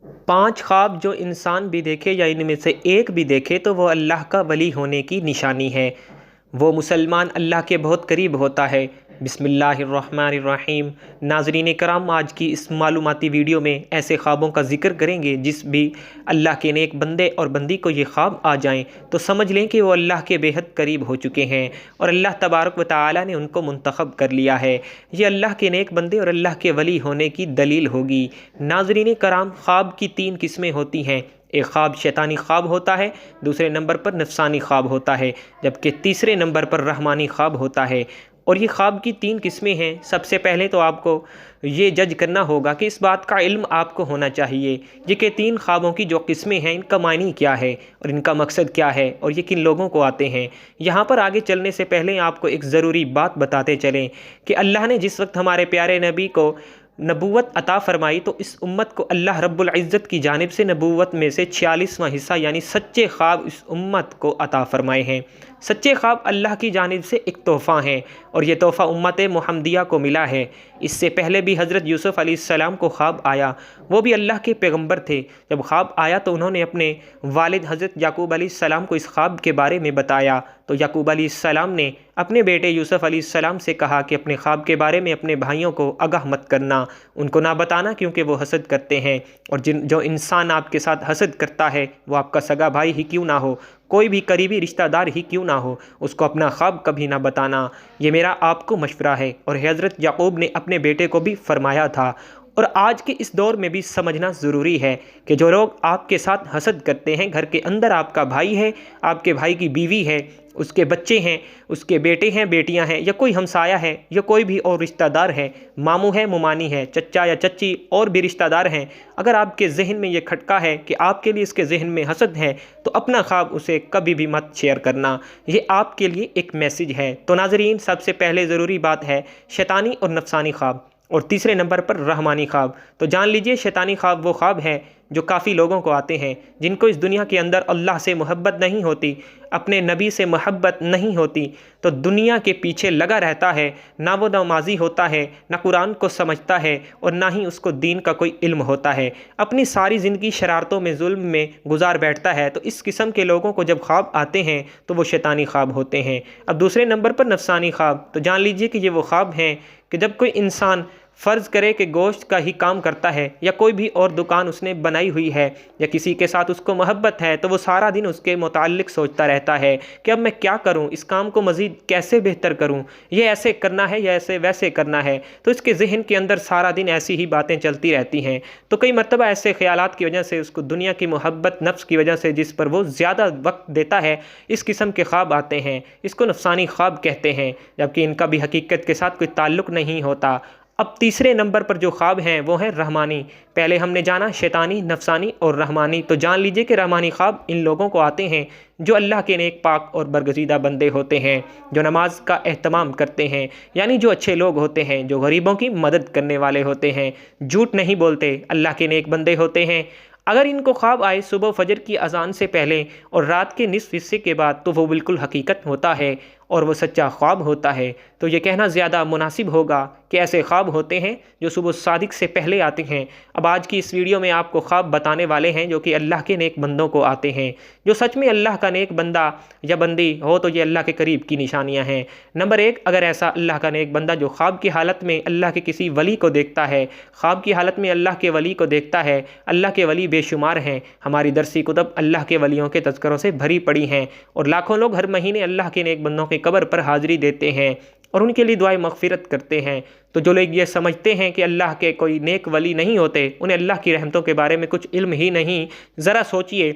5 خواب جو انسان بھی دیکھے یا ان میں سے ایک بھی دیکھے تو وہ اللہ کا ولی ہونے کی نشانی ہے۔ وہ مسلمان اللہ کے بہت قریب ہوتا ہے۔ بسم اللہ الرحمن الرحیم۔ ناظرین کرام، آج کی اس معلوماتی ویڈیو میں ایسے خوابوں کا ذکر کریں گے جس بھی اللہ کے نیک بندے اور بندی کو یہ خواب آ جائیں تو سمجھ لیں کہ وہ اللہ کے بے حد قریب ہو چکے ہیں اور اللہ تبارک و تعالی نے ان کو منتخب کر لیا ہے۔ یہ اللہ کے نیک بندے اور اللہ کے ولی ہونے کی دلیل ہوگی۔ ناظرین کرام، خواب کی 3 قسمیں ہوتی ہیں۔ ایک خواب شیطانی خواب ہوتا ہے، دوسرے نمبر پر نفسانی خواب ہوتا ہے، جبکہ تیسرے نمبر پر رحمانی خواب ہوتا ہے۔ اور یہ خواب کی 3 قسمیں ہیں۔ سب سے پہلے تو آپ کو یہ جج کرنا ہوگا کہ اس بات کا علم آپ کو ہونا چاہیے یہ کہ 3 خوابوں کی جو قسمیں ہیں ان کا معنی کیا ہے اور ان کا مقصد کیا ہے اور یہ کن لوگوں کو آتے ہیں۔ یہاں پر آگے چلنے سے پہلے آپ کو ایک ضروری بات بتاتے چلیں کہ اللہ نے جس وقت ہمارے پیارے نبی کو نبوت عطا فرمائی تو اس امت کو اللہ رب العزت کی جانب سے نبوت میں سے 46واں حصہ یعنی سچے خواب اس امت کو عطا فرمائے ہیں۔ سچے خواب اللہ کی جانب سے ایک تحفہ ہیں اور یہ تحفہ امت محمدیہ کو ملا ہے۔ اس سے پہلے بھی حضرت یوسف علیہ السلام کو خواب آیا، وہ بھی اللہ کے پیغمبر تھے۔ جب خواب آیا تو انہوں نے اپنے والد حضرت یعقوب علیہ السلام کو اس خواب کے بارے میں بتایا تو یعقوب علیہ السلام نے اپنے بیٹے یوسف علیہ السلام سے کہا کہ اپنے خواب کے بارے میں اپنے بھائیوں کو آگاہ مت کرنا، ان کو نہ بتانا، کیونکہ وہ حسد کرتے ہیں اور جو انسان آپ کے ساتھ حسد کرتا ہے وہ آپ کا سگا بھائی ہی کیوں نہ ہو، کوئی بھی قریبی رشتہ دار ہی کیوں نہ ہو، اس کو اپنا خواب کبھی نہ بتانا۔ یہ میرا آپ کو مشورہ ہے اور حضرت یعقوب نے اپنے بیٹے کو بھی فرمایا تھا۔ اور آج کے اس دور میں بھی سمجھنا ضروری ہے کہ جو لوگ آپ کے ساتھ حسد کرتے ہیں، گھر کے اندر آپ کا بھائی ہے، آپ کے بھائی کی بیوی ہے، اس کے بچے ہیں، اس کے بیٹے ہیں، بیٹیاں ہیں، یا کوئی ہمسایہ ہے یا کوئی بھی اور رشتہ دار ہے، ماموں ہے، ممانی ہے، چچا یا چچی اور بھی رشتہ دار ہیں، اگر آپ کے ذہن میں یہ کھٹکا ہے کہ آپ کے لیے اس کے ذہن میں حسد ہے تو اپنا خواب اسے کبھی بھی مت شیئر کرنا۔ یہ آپ کے لیے ایک میسج ہے۔ تو ناظرین، سب سے پہلے ضروری بات ہے شیطانی اور نفسانی خواب، اور تیسرے نمبر پر رحمانی خواب۔ تو جان لیجئے شیطانی خواب وہ خواب ہے جو کافی لوگوں کو آتے ہیں جن کو اس دنیا کے اندر اللہ سے محبت نہیں ہوتی، اپنے نبی سے محبت نہیں ہوتی، تو دنیا کے پیچھے لگا رہتا ہے، نہ وہ نمازی ہوتا ہے، نہ قرآن کو سمجھتا ہے اور نہ ہی اس کو دین کا کوئی علم ہوتا ہے، اپنی ساری زندگی شرارتوں میں، ظلم میں گزار بیٹھتا ہے۔ تو اس قسم کے لوگوں کو جب خواب آتے ہیں تو وہ شیطانی خواب ہوتے ہیں۔ اب دوسرے نمبر پر نفسانی خواب، تو جان لیجئے کہ یہ وہ خواب ہیں کہ جب کوئی انسان فرض کرے کہ گوشت کا ہی کام کرتا ہے یا کوئی بھی اور دکان اس نے بنائی ہوئی ہے یا کسی کے ساتھ اس کو محبت ہے تو وہ سارا دن اس کے متعلق سوچتا رہتا ہے کہ اب میں کیا کروں، اس کام کو مزید کیسے بہتر کروں، یہ ایسے کرنا ہے یا ایسے ویسے کرنا ہے، تو اس کے ذہن کے اندر سارا دن ایسی ہی باتیں چلتی رہتی ہیں۔ تو کئی مرتبہ ایسے خیالات کی وجہ سے اس کو دنیا کی محبت نفس کی وجہ سے جس پر وہ زیادہ وقت دیتا ہے، اس قسم کے خواب آتے ہیں۔ اس کو نفسانی خواب کہتے ہیں، جبکہ ان کا بھی حقیقت کے ساتھ کوئی تعلق نہیں ہوتا۔ اب تیسرے نمبر پر جو خواب ہیں وہ ہیں رحمانی۔ پہلے ہم نے جانا شیطانی، نفسانی اور رحمانی، تو جان لیجئے کہ رحمانی خواب ان لوگوں کو آتے ہیں جو اللہ کے نیک پاک اور برگزیدہ بندے ہوتے ہیں، جو نماز کا اہتمام کرتے ہیں، یعنی جو اچھے لوگ ہوتے ہیں، جو غریبوں کی مدد کرنے والے ہوتے ہیں، جھوٹ نہیں بولتے، اللہ کے نیک بندے ہوتے ہیں۔ اگر ان کو خواب آئے صبح فجر کی اذان سے پہلے اور رات کے نصف حصے کے بعد تو وہ بالکل حقیقت ہوتا ہے اور وہ سچا خواب ہوتا ہے۔ تو یہ کہنا زیادہ مناسب ہوگا کہ ایسے خواب ہوتے ہیں جو صبح صادق سے پہلے آتے ہیں۔ اب آج کی اس ویڈیو میں آپ کو خواب بتانے والے ہیں جو کہ اللہ کے نیک بندوں کو آتے ہیں۔ جو سچ میں اللہ کا نیک بندہ یا بندی ہو تو یہ اللہ کے قریب کی نشانیاں ہیں۔ نمبر 1، اگر ایسا اللہ کا نیک بندہ جو خواب کی حالت میں اللہ کے کسی ولی کو دیکھتا ہے، خواب کی حالت میں اللہ کے ولی کو دیکھتا ہے، اللہ کے ولی بے شمار ہیں، ہماری درسی کتب اللہ کے ولیوں کے تذکروں سے بھری پڑی ہیں اور لاکھوں لوگ ہر مہینے اللہ کے نیک بندوں کی قبر پر حاضری دیتے ہیں اور ان کے لیے دعائیں مغفرت کرتے ہیں۔ تو جو لوگ یہ سمجھتے ہیں کہ اللہ کے کوئی نیک ولی نہیں ہوتے، انہیں اللہ کی رحمتوں کے بارے میں کچھ علم ہی نہیں، ذرا سوچئے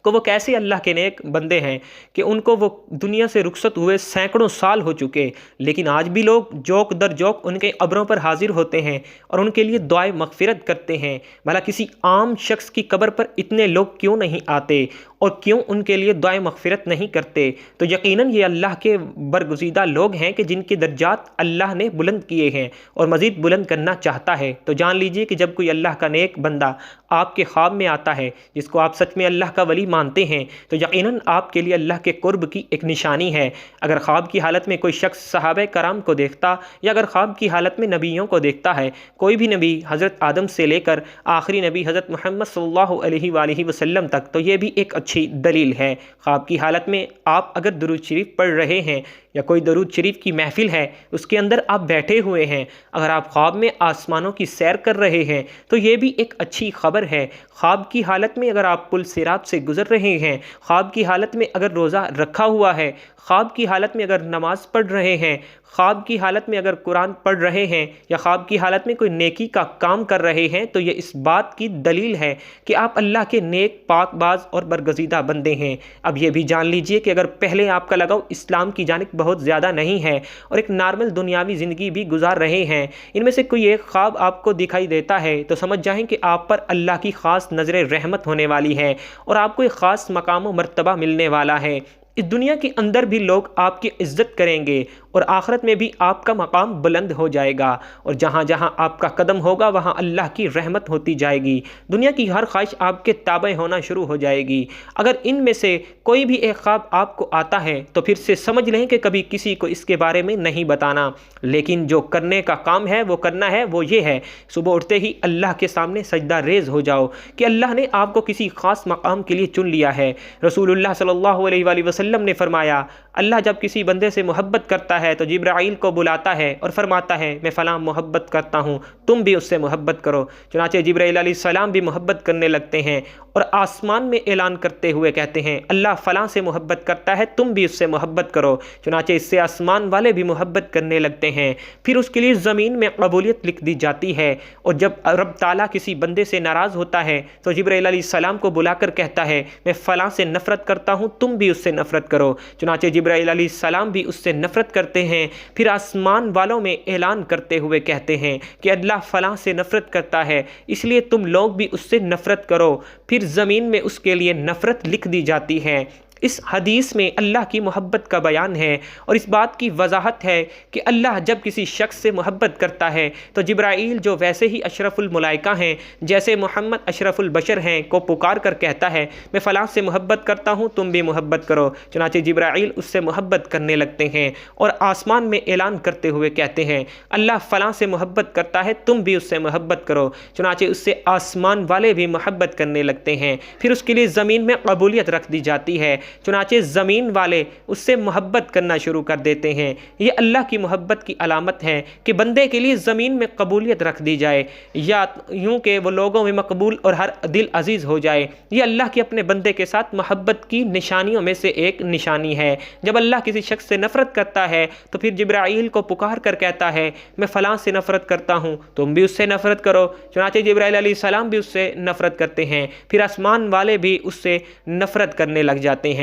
کہ وہ کیسے اللہ کے نیک بندے ہیں کہ ان کو وہ دنیا سے رخصت ہوئے سینکڑوں سال ہو چکے، لیکن آج بھی لوگ جوک در جوک ان کے قبروں پر حاضر ہوتے ہیں اور ان کے لیے دعائیں مغفرت کرتے ہیں۔ بھلا کسی عام شخص کی قبر پر اتنے لوگ کیوں نہیں آتے؟ اور کیوں ان کے لیے دعائے مغفرت نہیں کرتے؟ تو یقیناً یہ اللہ کے برگزیدہ لوگ ہیں کہ جن کے درجات اللہ نے بلند کیے ہیں اور مزید بلند کرنا چاہتا ہے۔ تو جان لیجئے کہ جب کوئی اللہ کا نیک بندہ آپ کے خواب میں آتا ہے، جس کو آپ سچ میں اللہ کا ولی مانتے ہیں، تو یقیناً آپ کے لیے اللہ کے قرب کی ایک نشانی ہے۔ اگر خواب کی حالت میں کوئی شخص صحابہ کرام کو دیکھتا یا اگر خواب کی حالت میں نبیوں کو دیکھتا ہے، کوئی بھی نبی حضرت آدم سے لے کر آخری نبی حضرت محمد صلی اللہ علیہ وآلہ وسلم تک، تو یہ بھی ایک اچھی دلیل ہے۔ خواب کی حالت میں آپ اگر درود شریف پڑھ رہے ہیں یا کوئی درود شریف کی محفل ہے اس کے اندر آپ بیٹھے ہوئے ہیں، اگر آپ خواب میں آسمانوں کی سیر کر رہے ہیں تو یہ بھی ایک اچھی خبر ہے۔ خواب کی حالت میں اگر آپ پل صراط سے گزر رہے ہیں، خواب کی حالت میں اگر روزہ رکھا ہوا ہے، خواب کی حالت میں اگر نماز پڑھ رہے ہیں، خواب کی حالت میں اگر قرآن پڑھ رہے ہیں یا خواب کی حالت میں کوئی نیکی کا کام کر رہے ہیں، تو یہ اس بات کی دلیل ہے کہ آپ اللہ کے نیک پاک باز اور برگزیدہ بندے ہیں۔ اب یہ بھی جان لیجئے کہ اگر پہلے آپ کا لگاؤ اسلام کی جانب بہت زیادہ نہیں ہے اور ایک نارمل دنیاوی زندگی بھی گزار رہے ہیں، ان میں سے کوئی ایک خواب آپ کو دکھائی دیتا ہے تو سمجھ جائیں کہ آپ پر اللہ کی خاص نظر رحمت ہونے والی ہے اور آپ کو ایک خاص مقام و مرتبہ ملنے والا ہے۔ اس دنیا کے اندر بھی لوگ آپ کی عزت کریں گے اور آخرت میں بھی آپ کا مقام بلند ہو جائے گا، اور جہاں جہاں آپ کا قدم ہوگا وہاں اللہ کی رحمت ہوتی جائے گی۔ دنیا کی ہر خواہش آپ کے تابع ہونا شروع ہو جائے گی۔ اگر ان میں سے کوئی بھی ایک خواب آپ کو آتا ہے تو پھر سے سمجھ لیں کہ کبھی کسی کو اس کے بارے میں نہیں بتانا، لیکن جو کرنے کا کام ہے وہ کرنا ہے، وہ یہ ہے صبح اٹھتے ہی اللہ کے سامنے سجدہ ریز ہو جاؤ کہ اللہ نے آپ کو کسی خاص مقام کے لیے چن لیا ہے۔ رسول اللہ صلی اللہ علیہ وآلہ وسلم نے فرمایا، اللہ جب کسی بندے سے محبت کرتا ہے تو جبرائیل کو بلاتا ہے اور فرماتا ہے میں فلاں محبت کرتا ہوں، تم بھی اس سے محبت کرو۔ چنانچہ جبرائیل علیہ السلام بھی محبت کرنے لگتے ہیں اور آسمان میں اعلان کرتے ہوئے کہتے ہیں اللہ فلاں سے محبت کرتا ہے، تم بھی اس سے محبت کرو۔ چنانچہ اس سے آسمان والے بھی محبت کرنے لگتے ہیں، پھر اس کے لیے زمین میں قبولیت لکھ دی جاتی ہے۔ اور جب رب تعالیٰ کسی بندے سے ناراض ہوتا ہے تو جبرائیل علیہ السلام کو بلا کر کہتا ہے میں فلاں سے نفرت کرتا ہوں، تم بھی اس سے نفرت کرو۔ چنانچہ جبرائیل علیہ السلام بھی اس سے نفرت کرتے ہیں، پھر آسمان والوں میں اعلان کرتے ہوئے کہتے ہیں کہ اللہ فلاں سے نفرت کرتا ہے، اس لیے تم لوگ بھی اس سے نفرت کرو، پھر زمین میں اس کے لیے نفرت لکھ دی جاتی ہے۔ اس حدیث میں اللہ کی محبت کا بیان ہے اور اس بات کی وضاحت ہے کہ اللہ جب کسی شخص سے محبت کرتا ہے تو جبرائیل جو ویسے ہی اشرف الملائکہ ہیں، جیسے محمد اشرف البشر ہیں، کو پکار کر کہتا ہے میں فلاں سے محبت کرتا ہوں، تم بھی محبت کرو۔ چنانچہ جبرائیل اس سے محبت کرنے لگتے ہیں اور آسمان میں اعلان کرتے ہوئے کہتے ہیں اللہ فلاں سے محبت کرتا ہے، تم بھی اس سے محبت کرو۔ چنانچہ اس سے آسمان والے بھی محبت کرنے لگتے ہیں، پھر اس کے لیے زمین میں قبولیت رکھ دی جاتی ہے۔ چنانچہ زمین والے اس سے محبت کرنا شروع کر دیتے ہیں۔ یہ اللہ کی محبت کی علامت ہے کہ بندے کے لیے زمین میں قبولیت رکھ دی جائے، یا یوں کہ وہ لوگوں میں مقبول اور ہر دل عزیز ہو جائے۔ یہ اللہ کے اپنے بندے کے ساتھ محبت کی نشانیوں میں سے ایک نشانی ہے۔ جب اللہ کسی شخص سے نفرت کرتا ہے تو پھر جبرائیل کو پکار کر کہتا ہے میں فلاں سے نفرت کرتا ہوں، تم بھی اس سے نفرت کرو۔ چنانچہ جبرائیل علیہ السلام بھی اس سے نفرت کرتے ہیں، پھر آسمان والے بھی اس سے نفرت کرنے لگ جاتے ہیں،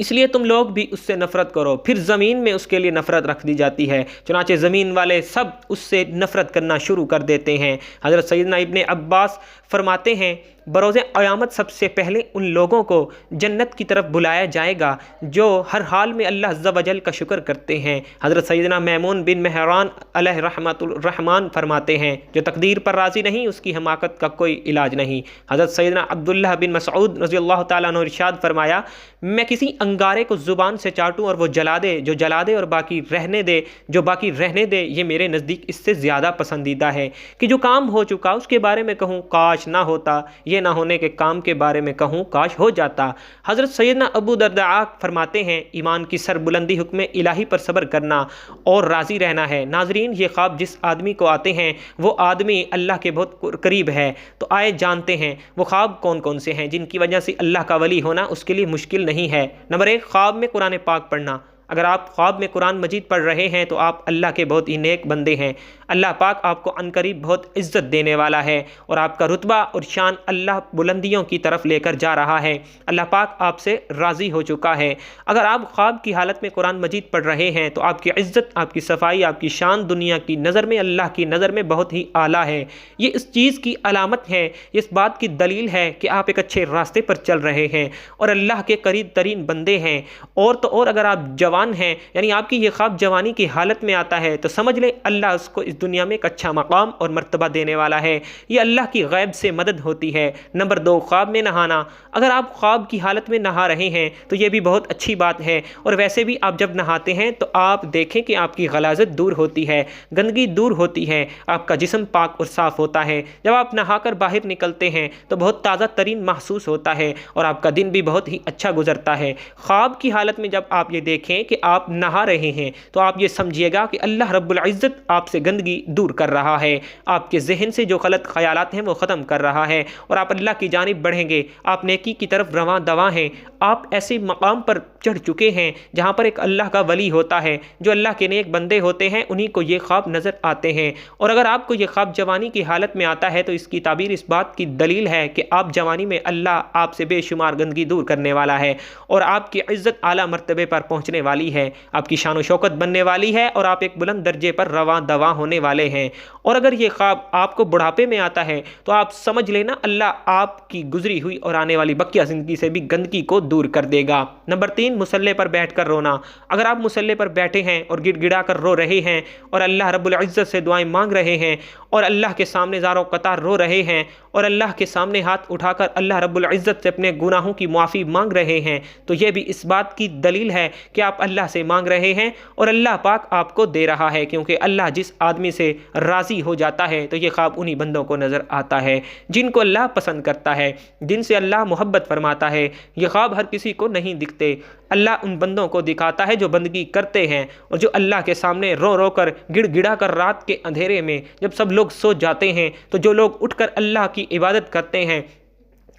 اس لیے تم لوگ بھی اس سے نفرت کرو۔ پھر زمین میں اس کے لیے نفرت رکھ دی جاتی ہے، چنانچہ زمین والے سب اس سے نفرت کرنا شروع کر دیتے ہیں۔ حضرت سیدنا ابن عباس فرماتے ہیں بروز قیامت سب سے پہلے ان لوگوں کو جنت کی طرف بلایا جائے گا جو ہر حال میں اللہ عز و جل کا شکر کرتے ہیں۔ حضرت سیدنا میمون بن مہران علیہ رحمۃ الرحمن فرماتے ہیں جو تقدیر پر راضی نہیں اس کی حماقت کا کوئی علاج نہیں۔ حضرت سیدنا عبداللہ بن مسعود رضی اللہ تعالیٰ عنہ ارشاد فرمایا میں کسی انگارے کو زبان سے چاٹوں اور وہ جلا دے، جو جلا دے اور باقی رہنے دے، جو باقی رہنے دے، یہ میرے نزدیک اس سے زیادہ پسندیدہ ہے کہ جو کام ہو چکا اس کے بارے میں کہوں کاش نہ ہوتا، یہ نہ ہونے کے کام کے بارے میں کہوں کاش ہو جاتا۔ حضرت سیدنا ابو درداء فرماتے ہیں ایمان کی سر بلندی حکم الہی پر صبر کرنا اور راضی رہنا ہے۔ ناظرین یہ خواب جس آدمی کو آتے ہیں وہ آدمی اللہ کے بہت قریب ہے، تو آئے جانتے ہیں وہ خواب کون کون سے ہیں جن کی وجہ سے اللہ کا ولی ہونا اس کے لیے مشکل نہیں ہے۔ نمبر 1 خواب میں قرآن پاک پڑھنا۔ اگر آپ خواب میں قرآن مجید پڑھ رہے ہیں تو آپ اللہ کے بہت ہی نیک بندے ہیں۔ اللہ پاک آپ کو عنقریب بہت عزت دینے والا ہے اور آپ کا رتبہ اور شان اللہ بلندیوں کی طرف لے کر جا رہا ہے۔ اللہ پاک آپ سے راضی ہو چکا ہے۔ اگر آپ خواب کی حالت میں قرآن مجید پڑھ رہے ہیں تو آپ کی عزت، آپ کی صفائی، آپ کی شان دنیا کی نظر میں، اللہ کی نظر میں بہت ہی اعلیٰ ہے۔ یہ اس چیز کی علامت ہے، اس بات کی دلیل ہے کہ آپ ایک اچھے راستے پر چل رہے ہیں اور اللہ کے قریب ترین بندے ہیں۔ اور تو اور اگر آپ جوان ہیں، یعنی آپ کی یہ خواب جوانی کی حالت میں آتا ہے، تو سمجھ لیں اللہ اس کو اس دنیا میں ایک اچھا مقام اور مرتبہ دینے والا ہے۔ یہ اللہ کی غیب سے مدد ہوتی ہے۔ نمبر 2، خواب میں نہانا۔ اگر آپ خواب کی حالت میں نہا رہے ہیں تو یہ بھی بہت اچھی بات ہے، اور ویسے بھی آپ جب نہاتے ہیں تو آپ دیکھیں کہ آپ کی غلاظت دور ہوتی ہے، گندگی دور ہوتی ہے، آپ کا جسم پاک اور صاف ہوتا ہے۔ جب آپ نہا کر باہر نکلتے ہیں تو بہت تازہ ترین محسوس ہوتا ہے اور آپ کا دن بھی بہت ہی اچھا گزرتا ہے۔ خواب کی حالت میں جب آپ یہ دیکھیں کہ آپ نہا رہے ہیں تو آپ یہ سمجھیے گا کہ اللہ رب العزت آپ سے گندگی دور کر رہا ہے، آپ کے ذہن سے جو غلط خیالات ہیں وہ ختم کر رہا ہے اور آپ اللہ کی جانب بڑھیں گے، آپ نیکی کی طرف رواں دواں ہیں۔ آپ ایسے مقام پر چڑھ چکے ہیں جہاں پر ایک اللہ کا ولی ہوتا ہے، جو اللہ کے نیک بندے ہوتے ہیں انہی کو یہ خواب نظر آتے ہیں۔ اور اگر آپ کو یہ خواب جوانی کی حالت میں آتا ہے تو اس کی تعبیر اس بات کی دلیل ہے کہ آپ جوانی میں اللہ آپ سے بے شمار گندگی دور کرنے والا ہے اور آپ کی عزت اعلیٰ مرتبے پر پہنچنے والی ہے، آپ کی شان و شوکت بننے والی ہے اور آپ ایک بلند درجے پر رواں دواں ہونے والے ہیں۔ اور اگر یہ خواب آپ کو بڑھاپے میں آتا ہے تو آپ سمجھ لینا اللہ آپ کی گزری ہوئی اور آنے والی بقیہ زندگی سے بھی گندگی کو دور کر دے گا۔ نمبر 3، مصلے پر بیٹھ کر رونا۔ اگر آپ مصلے پر بیٹھے ہیں اور گڑ گڑا کر رو رہے ہیں اور اللہ رب العزت سے دعائیں مانگ رہے ہیں اور اللہ کے سامنے زاروں قطار رو رہے ہیں اور اللہ کے سامنے ہاتھ اٹھا کر اللہ رب العزت سے اپنے گناہوں کی معافی مانگ رہے ہیں، تو یہ بھی اس بات کی دلیل ہے کہ آپ اللہ سے مانگ رہے ہیں اور اللہ پاک آپ کو دے رہا ہے، کیونکہ اللہ جس آدمی سے راضی ہو جاتا ہے تو یہ خواب انہی بندوں کو نظر آتا ہے جن کو اللہ پسند کرتا ہے، جن سے اللہ محبت فرماتا ہے۔ یہ خواب ہر کسی کو نہیں دکھتے، اللہ ان بندوں کو دکھاتا ہے جو بندگی کرتے ہیں اور جو اللہ کے سامنے رو رو کر گڑ گڑا کر رات کے اندھیرے میں جب سب لوگ سو جاتے ہیں تو جو لوگ اٹھ کر اللہ کی عبادت کرتے ہیں،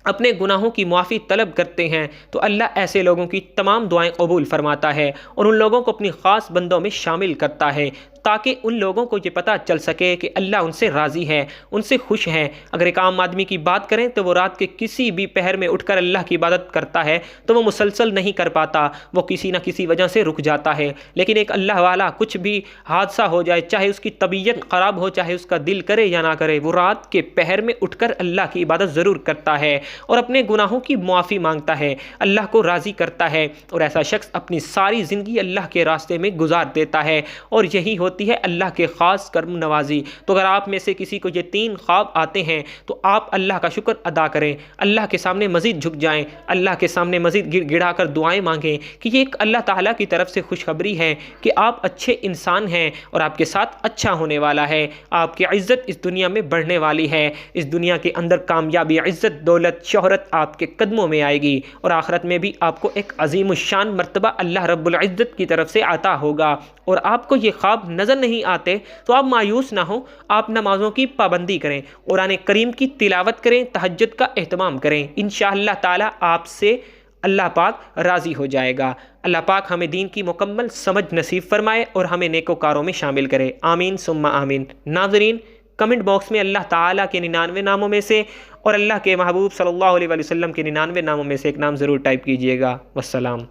اپنے گناہوں کی معافی طلب کرتے ہیں، تو اللہ ایسے لوگوں کی تمام دعائیں قبول فرماتا ہے اور ان لوگوں کو اپنی خاص بندوں میں شامل کرتا ہے تاکہ ان لوگوں کو یہ پتہ چل سکے کہ اللہ ان سے راضی ہے، ان سے خوش ہے۔ اگر ایک عام آدمی کی بات کریں تو وہ رات کے کسی بھی پہر میں اٹھ کر اللہ کی عبادت کرتا ہے تو وہ مسلسل نہیں کر پاتا، وہ کسی نہ کسی وجہ سے رک جاتا ہے۔ لیکن ایک اللہ والا کچھ بھی حادثہ ہو جائے، چاہے اس کی طبیعت خراب ہو، چاہے اس کا دل کرے یا نہ کرے، وہ رات کے پہر میں اٹھ کر اللہ کی عبادت ضرور کرتا ہے اور اپنے گناہوں کی معافی مانگتا ہے، اللہ کو راضی کرتا ہے، اور ایسا شخص اپنی ساری زندگی اللہ کے راستے میں گزار دیتا ہے، اور یہی ہوتی ہے اللہ کے خاص کرم نوازی۔ تو اگر آپ میں سے کسی کو یہ 3 خواب آتے ہیں تو آپ اللہ کا شکر ادا کریں، اللہ کے سامنے مزید جھک جائیں، اللہ کے سامنے مزید گڑ گڑا کر دعائیں مانگیں کہ یہ ایک اللہ تعالیٰ کی طرف سے خوشخبری ہے کہ آپ اچھے انسان ہیں اور آپ کے ساتھ اچھا ہونے والا ہے، آپ کی عزت اس دنیا میں بڑھنے والی ہے، اس دنیا کے اندر کامیابی، عزت، دولت، شہرت آپ کے قدموں میں آئے گی اور آخرت میں بھی آپ کو ایک عظیم الشان مرتبہ اللہ رب العزت کی طرف سے عطا ہوگا۔ اور آپ کو یہ خواب نظر نہیں آتے تو آپ مایوس نہ ہوں، آپ نمازوں کی پابندی کریں، قرآن کریم کی تلاوت کریں، تہجد کا اہتمام کریں، انشاءاللہ تعالی آپ سے اللہ پاک راضی ہو جائے گا۔ اللہ پاک ہمیں دین کی مکمل سمجھ نصیب فرمائے اور ہمیں نیکوکاروں میں شامل کرے، آمین ثم آمین۔ ناظرین، کمنٹ باکس میں اللہ تعالیٰ کے 99 ناموں میں سے اور اللہ کے محبوب صلی اللہ علیہ وسلم کے 99 ناموں میں سے ایک نام ضرور ٹائپ کیجئے گا۔ والسلام۔